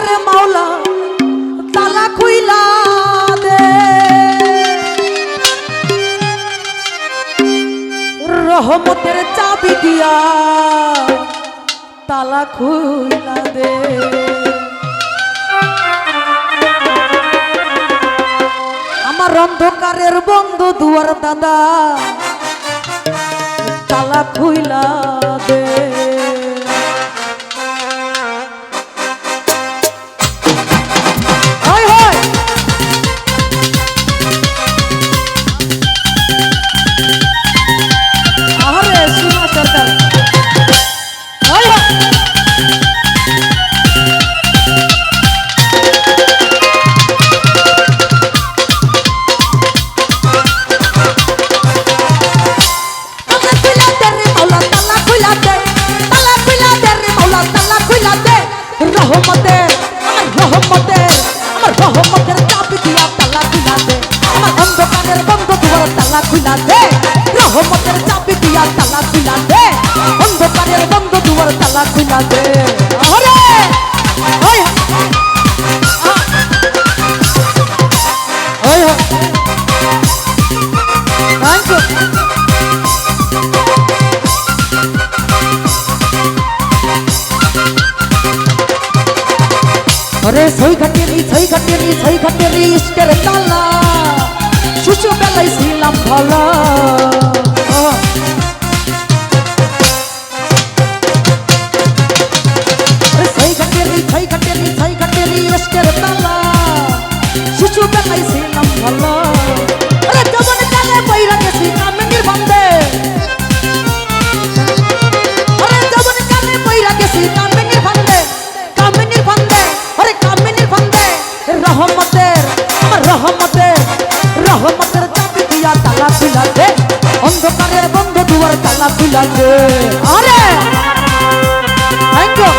রে মাওলা তালা খুইলা দে রহমতের চাবি দিয়া তালা খুইলা দে আমার অন্ধকারের বন্ধু দুয়ার দাদা তালা খুইলা দে রহমতের চাবি দিয়া তালা খুইলা দে আমার অন্ধকারের বন্ধ দুয়ার তালা খুইলা দে রহমতের চাবি দিয়া তালা খুইলা দে অন্ধকারের বন্ধ দুয়ার তালা খুইলা দে আরে ওই ওই থ্যাংক ইউ अरे सही घटेरी इश्केर ताला शिशु बेलाई ছিলাম ভালা अरे सही घटेरी इश्केर ताला शिशु बेलाई ছিলাম ভালা अरे जवन काले बैरा गेছি কামিনীর বন্দে अरे जवन काले बैरा गेছি কামিনীর বন্দে রহমতের চাবি দিয়া তালা খুইলা দে অন্ধকারের বন্ধ দুয়ার তালা খুইলা দে আরে থ্যাংক ইউ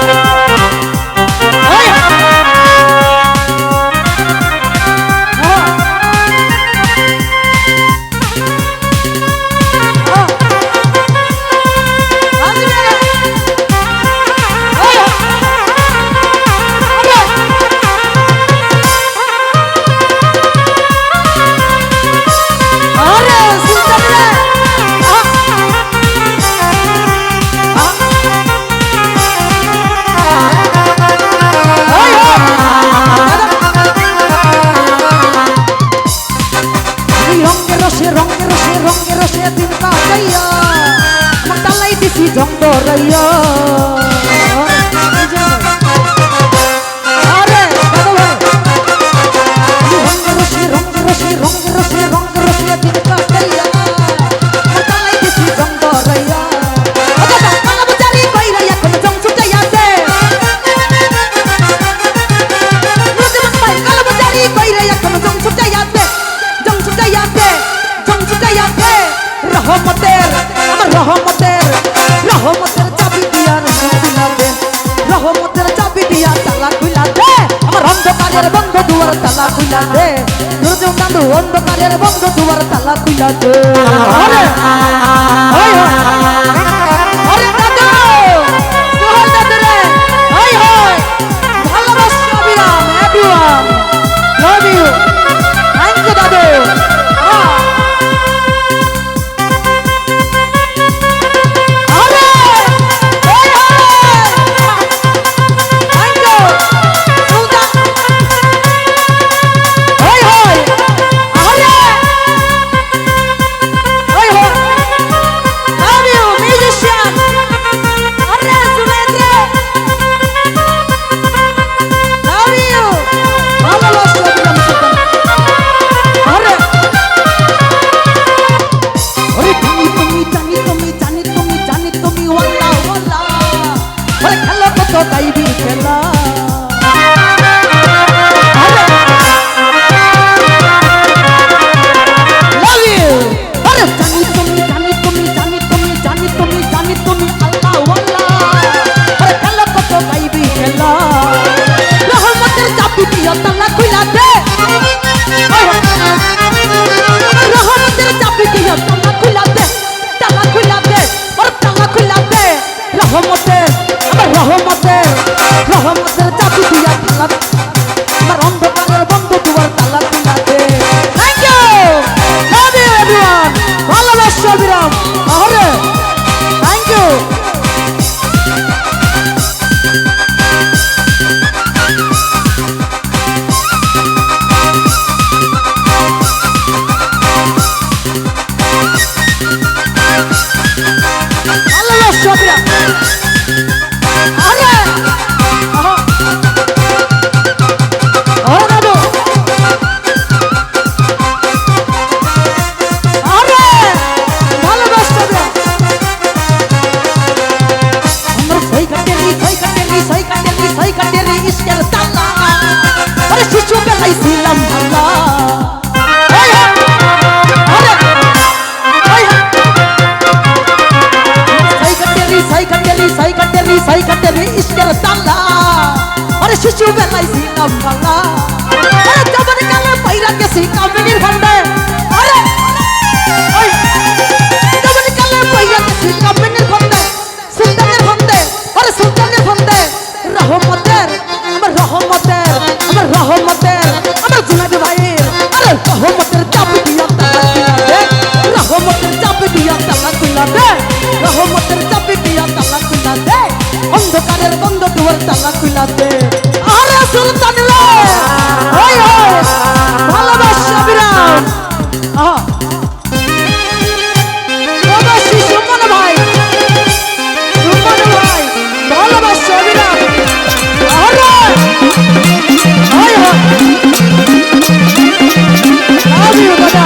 রঙের রসে দিন কাটাইয়া আমার তালাই দিছি জং ধরাইয়া আরে রঙের রসে দিন কাটাইয়া আমার তালাই দিছি জং ধরাইয়া কালাবাজারি কইরা এখন জং ছুটাইয়া দে রোজমান ভাই কালাবাজারি কইরা এখন জং ছুটাইয়া দে রহমতের আমার রহমতের চাবি দিয়া খুইলা দে রহমতের চাবি দিয়া তালা খুইলা দে আমার অন্ধকারের বন্ধ দুয়ার তালা খুইলা দে নুরজন দাদু অন্ধকারের বন্ধ দুয়ার তালা খুইলা দে আরে আরে দাদু সোহেল দাদু রে হাই হাই ভালোবাসা বিরাম everyone love you thank you দাদু রহমতের চাবি দিয়া ইশকের তালা আরে শিশু বেলায় ছিলাম ভালা সাইকাটেরি ইশকের তালা আরে শিশু বেলায় ছিলাম ভালা আরে জবান কালে পাইরা গেছি কামিনীর ভান্ডে আরে জবান কালে পাইরা গেছি কামিনীর ভান্ডে সুলতানের ভান্ডে আরে সুলতানের ভান্ডে রহমতের আমার জুনাইদ ভাইয়ের আরে রহমতের চাবি দিয়া তালা খুলা দে রহমতের চাবি দিয়া তালা খুলা দে রহমতের চাবি দিয়া তালা খুলা দে অন্ধকারের বন্ধ দুয়ার তালা খুলা দে আরে সুলতান রে ওই ওই ভালোবাসা বিরাম সুমন ভাই ভালোবাসা বিরাম আরে ওই ওই লাভ ইউ দাদা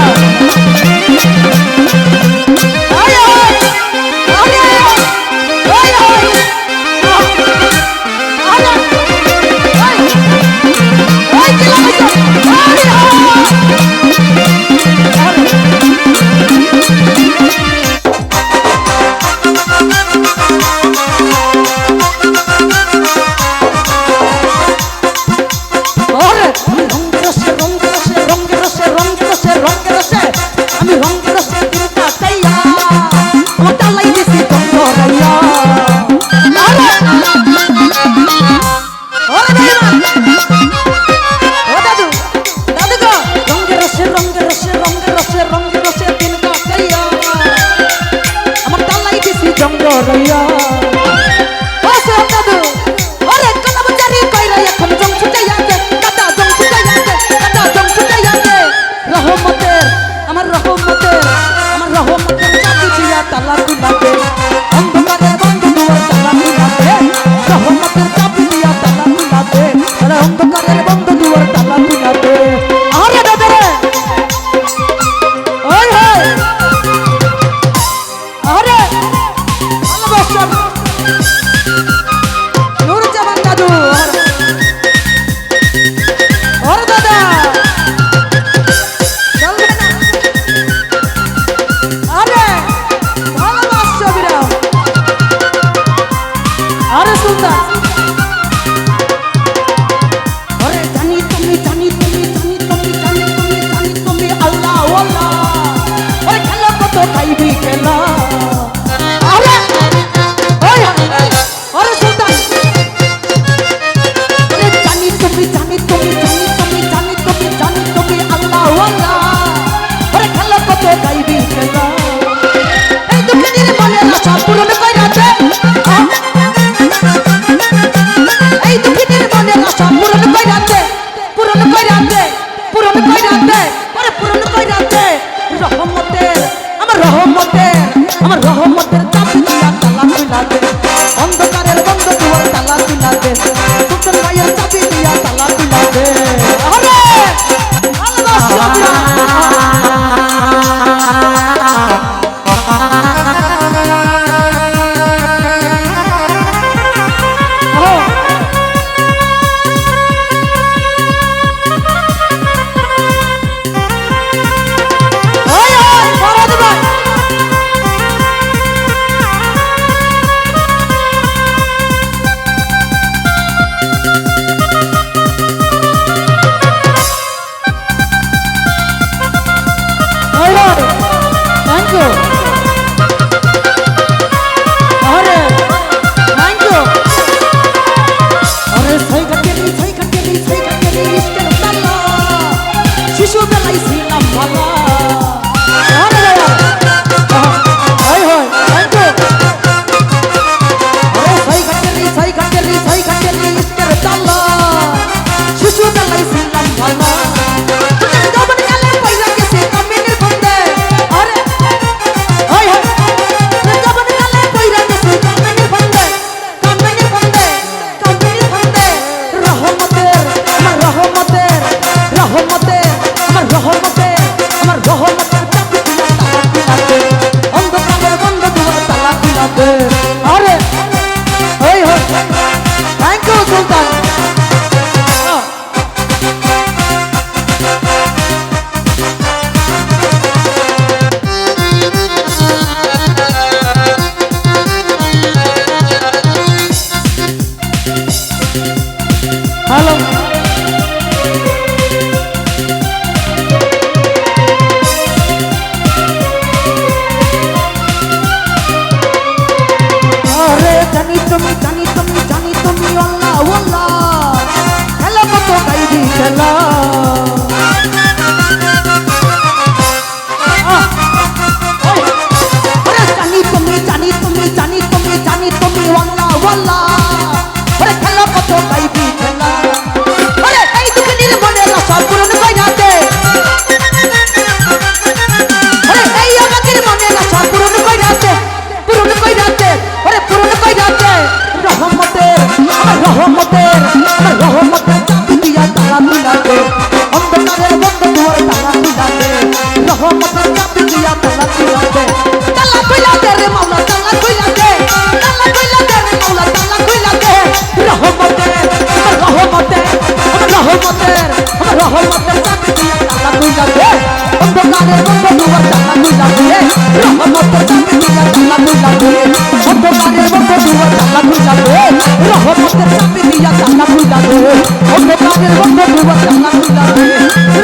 দে অন্ধকারের বন্ধ দুয়ার তালা খুইলা দে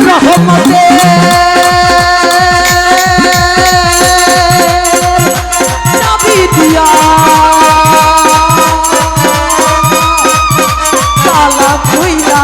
রহমতের চাবি দিয়া তালা খুইলা